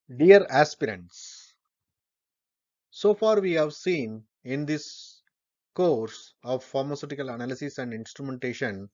Dear aspirants, so far we have seen in this course of pharmaceutical analysis and instrumentation,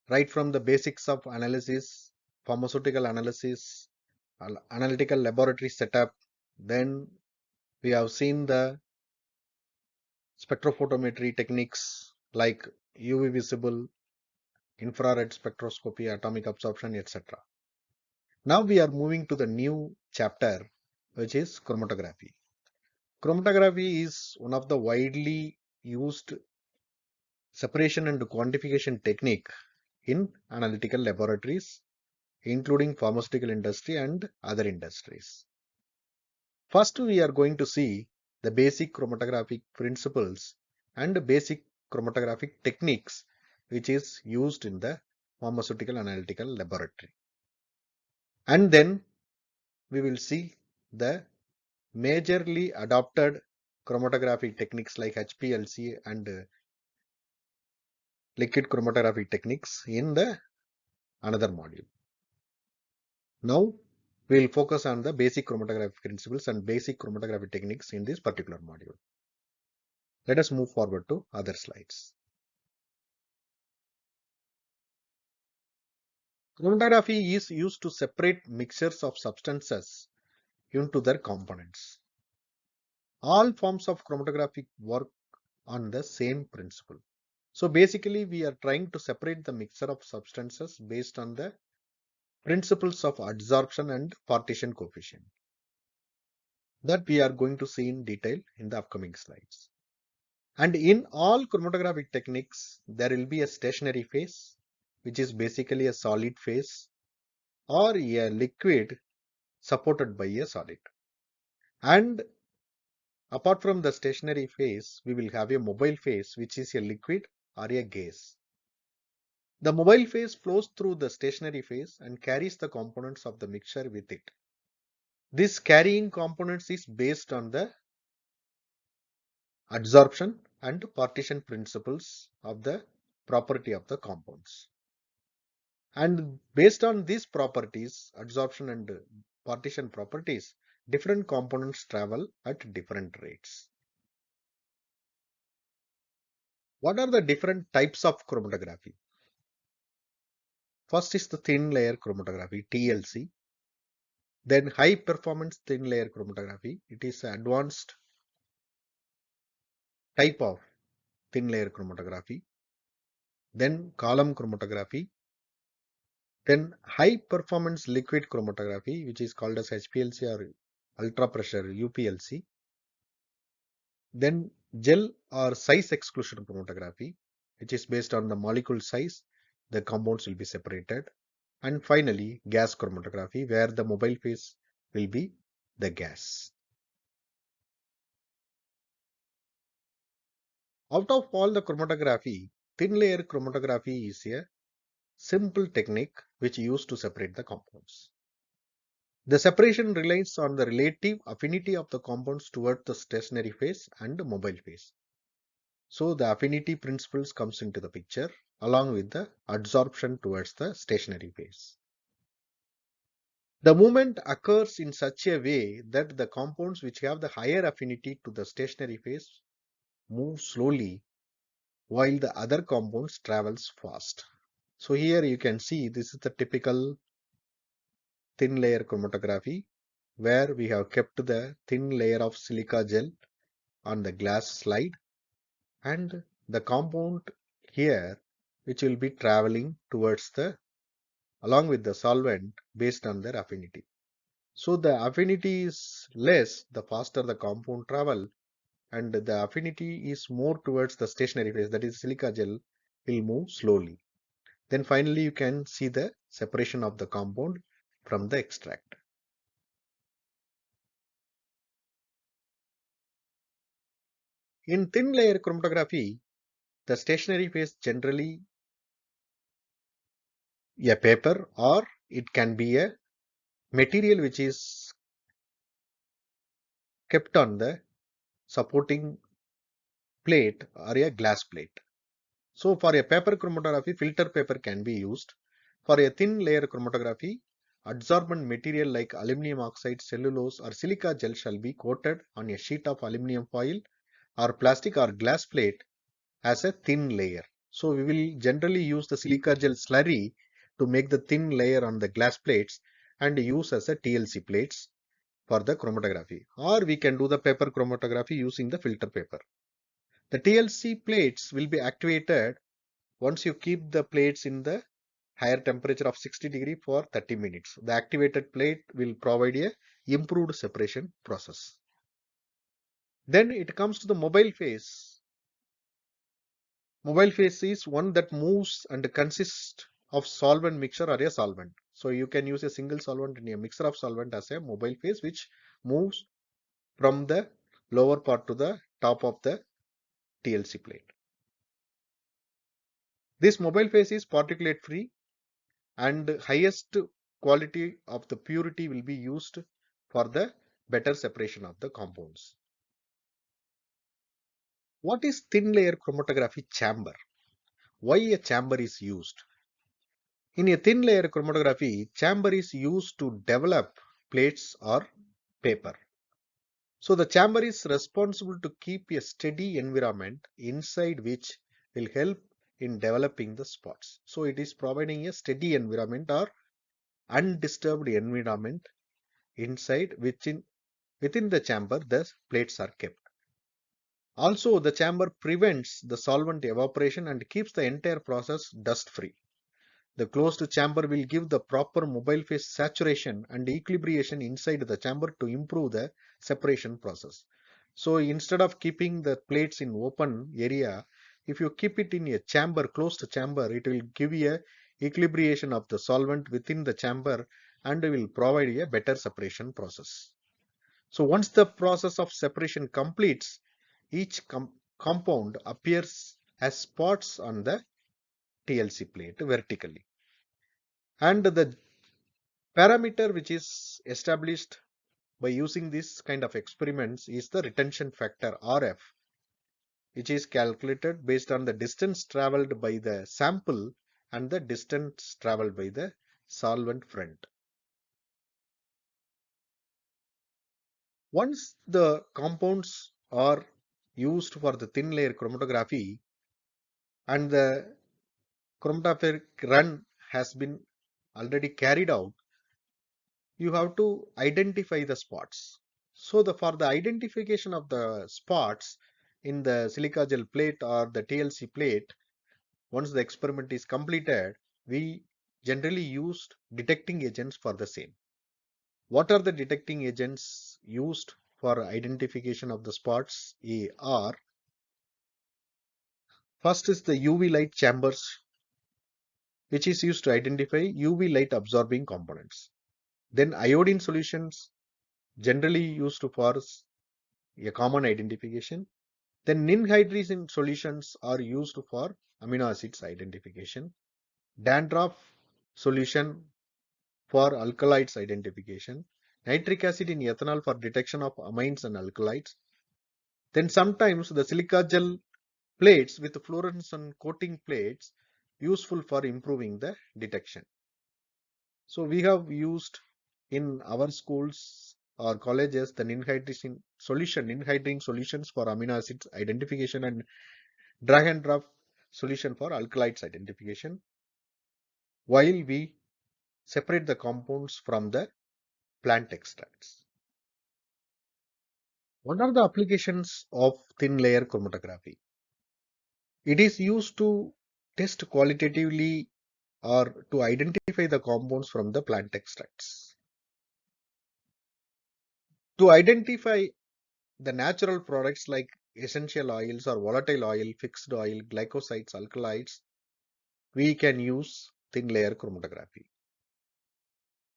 right from the basics of analysis, pharmaceutical analysis, analytical laboratory setup, then we have seen the spectrophotometry techniques like UV visible, infrared spectroscopy, atomic absorption, etc. Now we are moving to the new chapter, which is chromatography. Chromatography is one of the widely used separation and quantification technique in analytical laboratories, including pharmaceutical industry and other industries. First, we are going to see the basic chromatographic principles and basic chromatographic techniques which is used in the pharmaceutical analytical laboratory. And then we will see the majorly adopted chromatography techniques like HPLC and liquid chromatography techniques in the another module. Now we will focus on the basic chromatography principles and basic chromatography techniques in this particular module. Let us move forward to other slides. Chromatography is used to separate mixtures of substances into their components. All forms of chromatography work on the same principle. So basically we are trying to separate the mixture of substances based on the principles of adsorption and partition coefficient that we are going to see in detail in the upcoming slides. And in all chromatographic techniques, there will be a stationary phase, which is basically a solid phase, or a liquid supported by a solid. And apart from the stationary phase, we will have a mobile phase, which is a liquid or a gas. The mobile phase flows through the stationary phase and carries the components of the mixture with it. This carrying components is based on the adsorption and partition principles of the property of the compounds. And based on these properties, adsorption and partition properties, different components travel at different rates. What are the different types of chromatography? First is the thin layer chromatography, TLC. Then high performance thin layer chromatography. It is an advanced type of thin layer chromatography. Then column chromatography. Then high performance liquid chromatography, which is called as HPLC or ultra pressure UPLC. Then gel or size exclusion chromatography, which is based on the molecule size, the compounds will be separated. And finally, gas chromatography, where the mobile phase will be the gas. Out of all the chromatography, thin layer chromatography is a simple technique which used to separate the compounds. The separation relies on the relative affinity of the compounds towards the stationary phase and the mobile phase. So the affinity principles comes into the picture along with the adsorption towards the stationary phase. The movement occurs in such a way that the compounds which have the higher affinity to the stationary phase move slowly while the other compounds travels fast. So here you can see this is the typical thin layer chromatography where we have kept the thin layer of silica gel on the glass slide and the compound here which will be traveling towards the along with the solvent based on their affinity. So the affinity is less the faster the compound travel, and the affinity is more towards the stationary phase, that is silica gel will move slowly. Then finally you can see the separation of the compound from the extract. In thin layer chromatography, the stationary phase generally a paper or it can be a material which is kept on the supporting plate or a glass plate. So for a paper chromatography, filter paper can be used. For a thin layer chromatography, adsorbent material like aluminum oxide, cellulose or silica gel shall be coated on a sheet of aluminum foil or plastic or glass plate as a thin layer. So we will generally use the silica gel slurry to make the thin layer on the glass plates and use as a TLC plates for the chromatography. Or we can do the paper chromatography using the filter paper. The TLC plates will be activated once you keep the plates in the higher temperature of 60 degrees for 30 minutes. The activated plate will provide a improved separation process. Then it comes to the mobile phase. Mobile phase is one that moves and consists of solvent mixture or a solvent. So you can use a single solvent in a mixture of solvent as a mobile phase which moves from the lower part to the top of the TLC plate. This mobile phase is particulate free and highest quality of the purity will be used for the better separation of the compounds. What is thin layer chromatography chamber? Why a chamber is used? In a thin layer chromatography, chamber is used to develop plates or paper. So the chamber is responsible to keep a steady environment inside which will help in developing the spots. So it is providing a steady environment or undisturbed environment inside within the chamber the plates are kept. Also the chamber prevents the solvent evaporation and keeps the entire process dust free. The closed chamber will give the proper mobile phase saturation and equilibration inside the chamber to improve the separation process. So instead of keeping the plates in open area, if you keep it in a chamber, closed chamber, it will give you a equilibration of the solvent within the chamber and will provide a better separation process. So once the process of separation completes, each compound appears as spots on the TLC plate vertically. And the parameter which is established by using this kind of experiments is the retention factor RF, which is calculated based on the distance traveled by the sample and the distance traveled by the solvent front. Once the compounds are used for the thin layer chromatography and the chromatographic run has been already carried out, you have to identify the spots. So for the identification of the spots in the silica gel plate or the TLC plate, once the experiment is completed, we generally used detecting agents for the same. What are the detecting agents used for identification of the spots? Are first is the UV light chambers, which is used to identify UV light absorbing components. Then iodine solutions, generally used for a common identification. Then ninhydrin solutions are used for amino acids identification. Dandruff solution for alkalides identification. Nitric acid in ethanol for detection of amines and alkalides. Then sometimes the silica gel plates with fluorescent coating plates useful for improving the detection. So we have used in our schools or colleges the ninhydrin solutions for amino acids identification and drag and drop solution for alkalides identification while we separate the compounds from the plant extracts. What are the applications of thin layer chromatography? It is used to test qualitatively or to identify the compounds from the plant extracts. To identify the natural products like essential oils or volatile oil, fixed oil, glycosides, alkalides, we can use thin layer chromatography.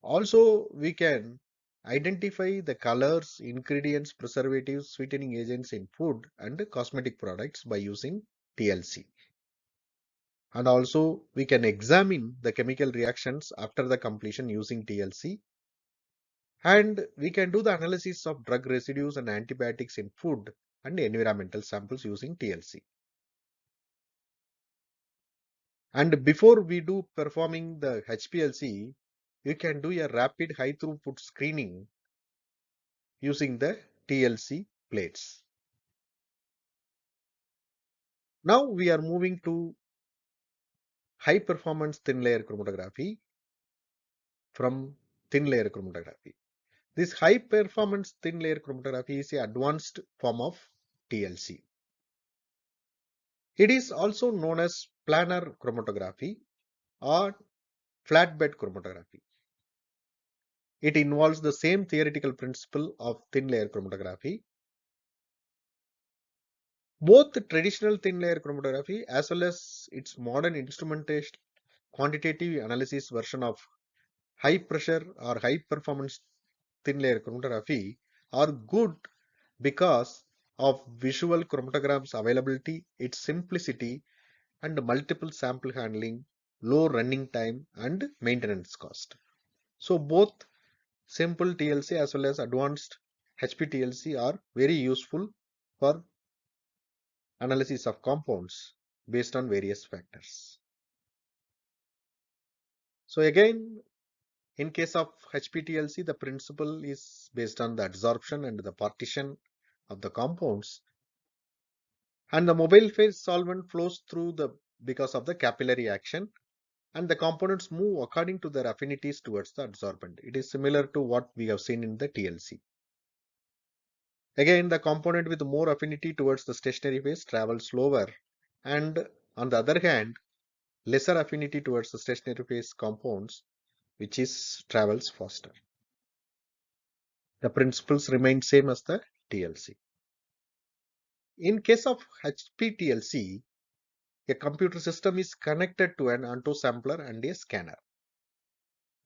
Also, we can identify the colors, ingredients, preservatives, sweetening agents in food and cosmetic products by using TLC. And also, we can examine the chemical reactions after the completion using TLC. And we can do the analysis of drug residues and antibiotics in food and environmental samples using TLC. And before we do performing the HPLC, you can do a rapid high throughput screening using the TLC plates. Now we are moving to high performance thin layer chromatography from thin layer chromatography. This high performance thin layer chromatography is an advanced form of TLC. It is also known as planar chromatography or flatbed chromatography. It involves the same theoretical principle of thin layer chromatography. Both the traditional thin layer chromatography as well as its modern instrumentation quantitative analysis version of high pressure or high performance thin layer chromatography are good because of visual chromatograms availability, its simplicity and multiple sample handling, low running time and maintenance cost. So both simple TLC as well as advanced HPTLC are very useful for analysis of compounds based on various factors. So again, in case of HPTLC, the principle is based on the adsorption and the partition of the compounds, and the mobile phase solvent flows through the because of the capillary action, and the components move according to their affinities towards the adsorbent. It is similar to what we have seen in the TLC. Again, the component with more affinity towards the stationary phase travels slower, and on the other hand, lesser affinity towards the stationary phase compounds, which is travels faster. The principles remain same as the TLC. In case of HPTLC, a computer system is connected to an auto-sampler and a scanner.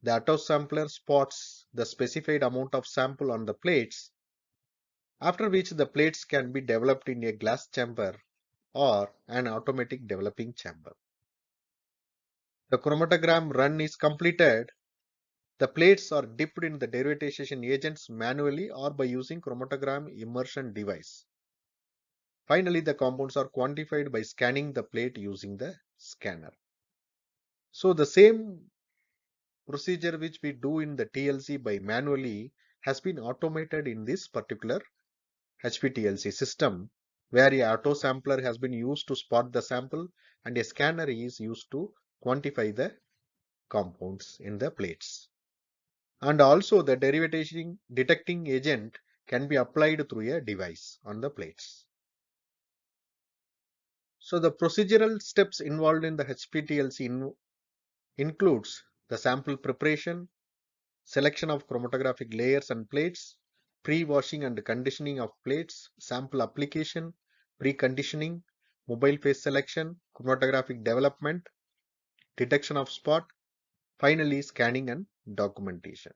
The auto-sampler spots the specified amount of sample on the plates, after which the plates can be developed in a glass chamber or an automatic developing chamber. The chromatogram run is completed. The plates are dipped in the derivatization agents manually or by using chromatogram immersion device. Finally, the compounds are quantified by scanning the plate using the scanner. So the same procedure which we do in the TLC by manually has been automated in this particular HPTLC system, where a auto sampler has been used to spot the sample and a scanner is used to quantify the compounds in the plates. And also the derivatizing detecting agent can be applied through a device on the plates. So the procedural steps involved in the HPTLC includes the sample preparation, selection of chromatographic layers and plates, pre-washing and conditioning of plates, sample application, preconditioning, mobile phase selection, chromatographic development, detection of spot, finally scanning and documentation.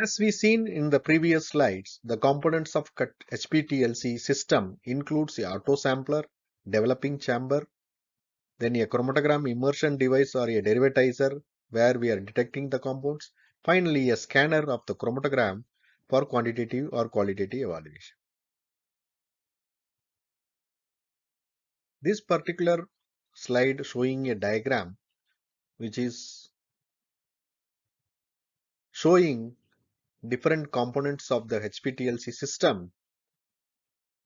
As we seen in the previous slides, the components of HPTLC system includes a auto sampler, developing chamber, then a chromatogram immersion device or a derivatizer where we are detecting the compounds. Finally, a scanner of the chromatogram for quantitative or qualitative evaluation. This particular slide showing a diagram which is showing different components of the HPTLC system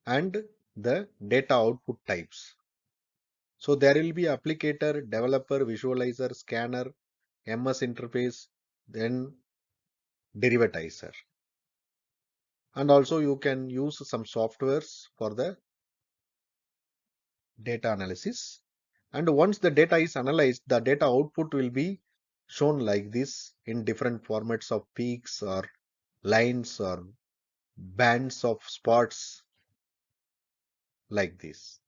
and the data output types. So there will be applicator, developer, visualizer, scanner, MS interface, then derivatizer. And also you can use some softwares for the data analysis. And once the data is analyzed, the data output will be shown like this in different formats of peaks or lines or bands of spots like this.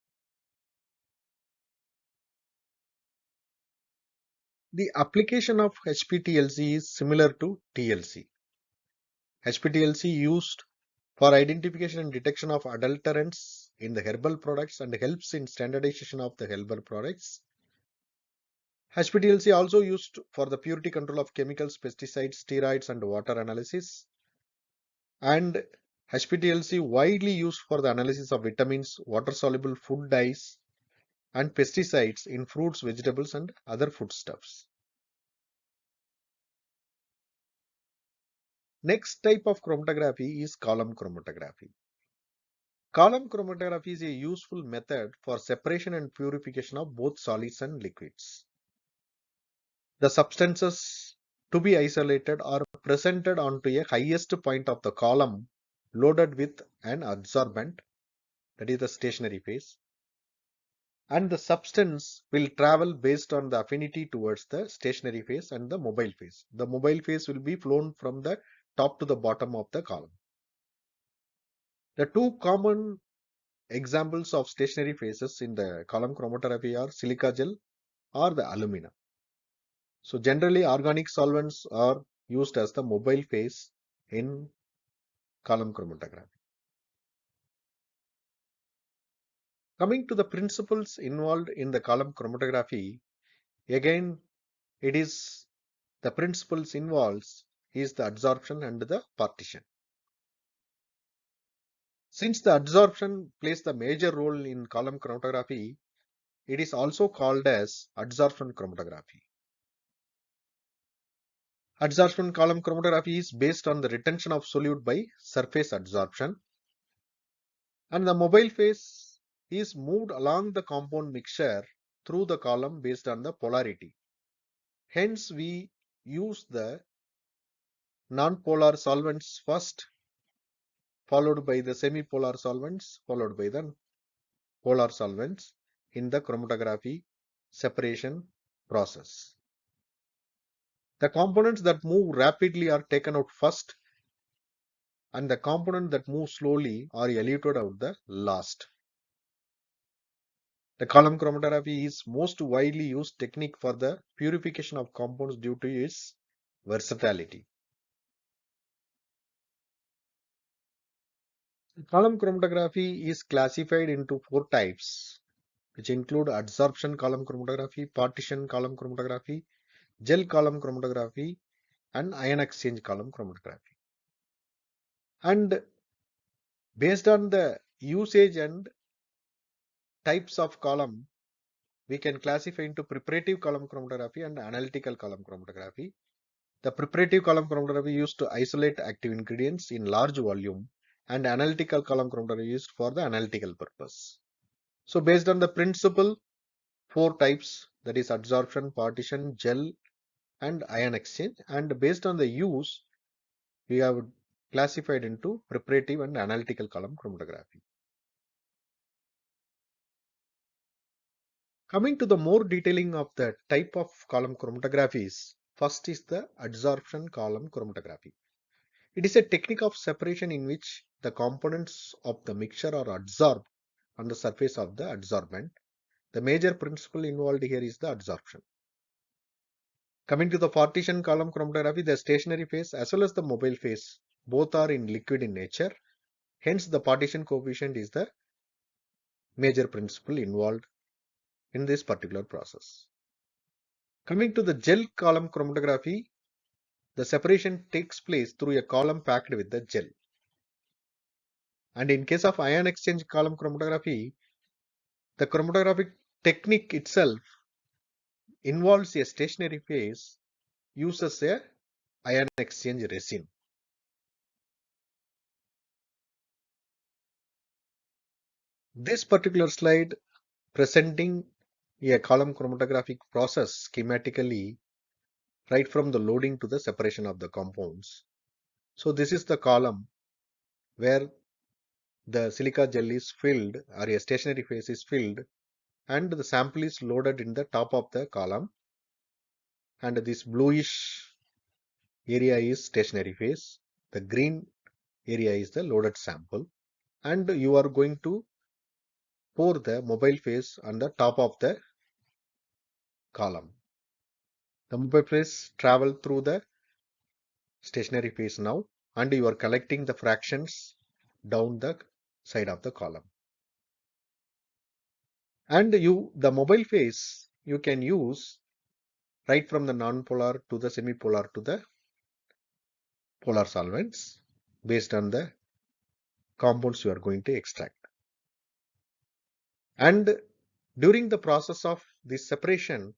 The application of HPTLC is similar to TLC. HPTLC used for identification and detection of adulterants in the herbal products and helps in standardization of the herbal products. HPTLC also used for the purity control of chemicals, pesticides, steroids and water analysis. And HPTLC widely used for the analysis of vitamins, water soluble food dyes, and pesticides in fruits, vegetables, and other foodstuffs. Next type of chromatography is column chromatography. Column chromatography is a useful method for separation and purification of both solids and liquids. The substances to be isolated are presented onto a highest point of the column loaded with an adsorbent, that is the stationary phase, and the substance will travel based on the affinity towards the stationary phase and the mobile phase. The mobile phase will be flown from the top to the bottom of the column. The two common examples of stationary phases in the column chromatography are silica gel or the alumina. So generally organic solvents are used as the mobile phase in column chromatography. Coming to the principles involved in the column chromatography, again it is the principles involves is the adsorption and the partition. Since the adsorption plays the major role in column chromatography, it is also called as adsorption chromatography. Adsorption column chromatography is based on the retention of solute by surface adsorption, and the mobile phase is moved along the compound mixture through the column based on the polarity. Hence, we use the non-polar solvents first, followed by the semi-polar solvents, followed by the polar solvents in the chromatography separation process. The components that move rapidly are taken out first, and the components that move slowly are eluted out the last. The column chromatography is most widely used technique for the purification of compounds due to its versatility. Column chromatography is classified into four types, which include adsorption column chromatography, partition column chromatography, gel column chromatography, and ion exchange column chromatography. And based on the usage and types of column, we can classify into preparative column chromatography and analytical column chromatography. The preparative column chromatography used to isolate active ingredients in large volume, and analytical column chromatography used for the analytical purpose. So based on the principle, four types, that is adsorption, partition, gel, and ion exchange, and based on the use, we have classified into preparative and analytical column chromatography. Coming to the more detailing of the type of column chromatographies, first is the adsorption column chromatography. It is a technique of separation in which the components of the mixture are adsorbed on the surface of the adsorbent. The major principle involved here is the adsorption. Coming to the partition column chromatography, the stationary phase as well as the mobile phase both are in liquid in nature. Hence, the partition coefficient is the major principle involved in this particular process. Coming to the gel column chromatography, the separation takes place through a column packed with the gel. And in case of ion exchange column chromatography, the chromatographic technique itself involves a stationary phase, uses a ion exchange resin. This particular slide presenting a column chromatographic process schematically right from the loading to the separation of the compounds. So this is the column where the silica gel is filled or a stationary phase is filled, and the sample is loaded in the top of the column, and this bluish area is stationary phase, the green area is the loaded sample, and you are going to pour the mobile phase on the top of the column. The mobile phase travel through the stationary phase now, and you are collecting the fractions down the side of the column. And the mobile phase you can use right from the non-polar to the semi-polar to the polar solvents based on the compounds you are going to extract. And During the process of this separation,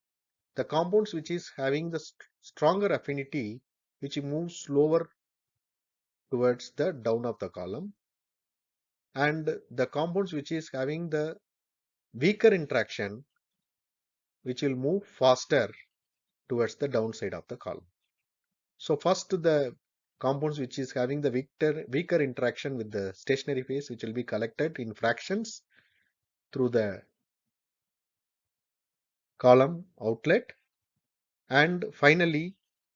the compounds which is having the stronger affinity, which moves slower towards the down of the column, and the compounds which is having the weaker interaction, which will move faster towards the downside of the column. So first the compounds which is having the weaker interaction with the stationary phase, which will be collected in fractions through the column outlet, and finally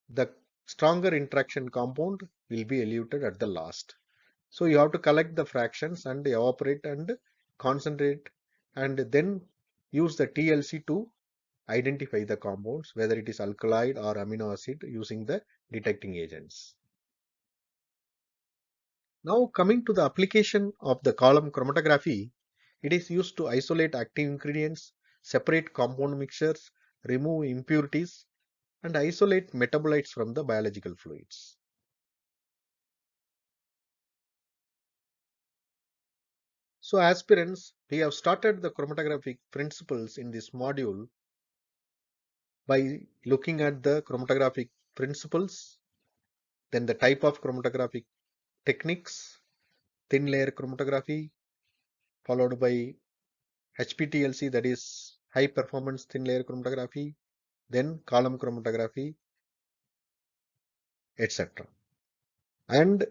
the stronger interaction compound will be eluted at the last. So you have to collect the fractions and evaporate and concentrate, and then use the TLC to identify the compounds, whether it is alkaloid or amino acid, using the detecting agents. Now coming to the application of the column chromatography, it is used to isolate active ingredients, separate compound mixtures, remove impurities, and isolate metabolites from the biological fluids. So aspirants, we have started the chromatographic principles in this module by looking at the chromatographic principles, then the type of chromatographic techniques, thin layer chromatography, followed by HPTLC, that is high performance thin layer chromatography, then column chromatography, etc. And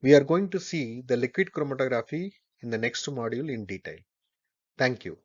we are going to see the liquid chromatography in the next module in detail. Thank you.